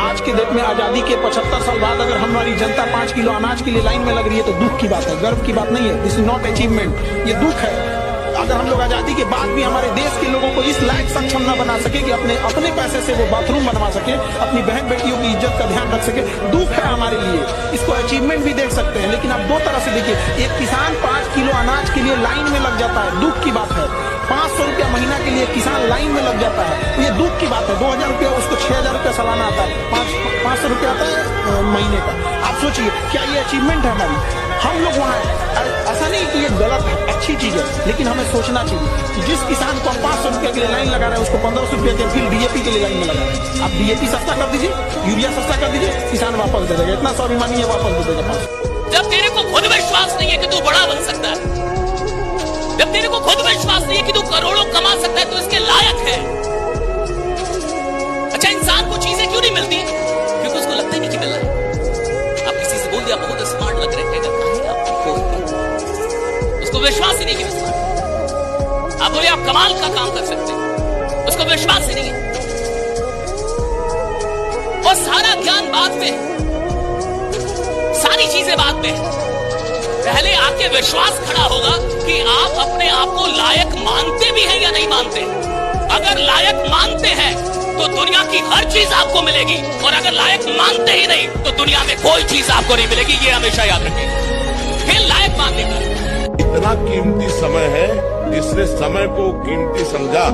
आज के डेट में आजादी के 75 साल बाद अगर हमारी जनता 5 किलो अनाज के लिए लाइन में लग रही है तो दुख की बात है, गर्व की बात नहीं है। दिस इज नॉट अचीवमेंट, ये दुख है। अगर हम लोग आजादी के बाद भी हमारे देश के लोगों को इस लायक सक्षम न बना सके कि अपने पैसे से वो बाथरूम बनवा सके, अपनी बहन बेटियों की इज्जत का ध्यान रख सके, दुख है हमारे लिए। इसको अचीवमेंट भी देख सकते हैं, लेकिन आप दो तरह से देखिए। एक किसान 5 किलो अनाज के लिए लाइन में लग जाता है, दुख की बात है। 500 रुपया महीना के लिए किसान लाइन में लग जाता है, ये दुख की बात है। 2000 रुपया उसको 6000 रुपया सालाना आता है, 500 रुपया आता है महीने का। आप सोचिए क्या ये अचीवमेंट है हमारी? हम लोग वहाँ ऐसा नहीं कि ये गलत है, अच्छी चीज है, लेकिन हमें सोचना चाहिए कि जिस किसान को हम 500 रुपया के लिए लाइन लगा रहे हैं उसको 1500 रुपया के फिर डीएपी के लिए लाइन में लगा रहे हैं। आप डीएपी सस्ता कर दीजिए, यूरिया सस्ता कर दीजिए, किसान वापस दे देगा। इतना स्वाभिमानी है, वापस दे देगा 500। जब तेरे को खुद विश्वास नहीं है कि तू बड़ा बन सकता है, जब तेरे को खुद विश्वास नहीं है कि तू करोड़ों कमा सकता है, तो इसके लायक है। अच्छा, इंसान को चीजें क्यों नहीं मिलती? क्योंकि उसको लगता ही नहीं कि मिल रहा है। आप किसी से बोल दिया बहुत स्मार्ट लग रहे थे, उसको विश्वास ही नहीं कि स्मार्ट। आप बोले आप कमाल का काम कर सकते हैं, उसको विश्वास ही नहीं है। और सारा ज्ञान बाद में, सारी चीजें बाद में, पहले आपके विश्वास खड़ा होगा कि आप अपने आप को लायक मानते भी हैं या नहीं मानते। अगर लायक मानते हैं तो दुनिया की हर चीज आपको मिलेगी, और अगर लायक मानते ही नहीं तो दुनिया में कोई चीज आपको नहीं मिलेगी। ये हमेशा याद रखें। फिर लायक मानने का इतना कीमती समय है, जिसने समय को कीमती समझा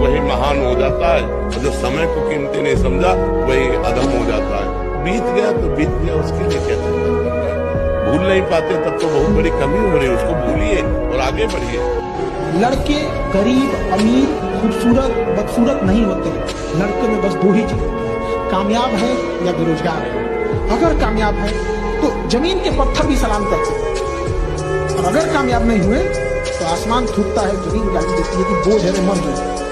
वही महान हो जाता है, और जो समय को कीमती नहीं समझा वही अधम हो जाता है। बीत गया तो बीत गया, उसके लिए क्या चिंता करना है? भूल नहीं पाते तब तो बहुत बड़ी कमी हो रही है, उसको भूलिए और आगे बढ़िए। लड़के गरीब, अमीर, खूबसूरत, बदसूरत नहीं होते हैं। लड़के में बस दो ही चीज होती है, कामयाब है या बेरोजगार है। अगर कामयाब है तो जमीन के पत्थर भी सलाम करते हैं, और अगर कामयाब नहीं हुए तो आसमान थूकता है, जमीन गाली देती है कि बोझ है, मर जाओ।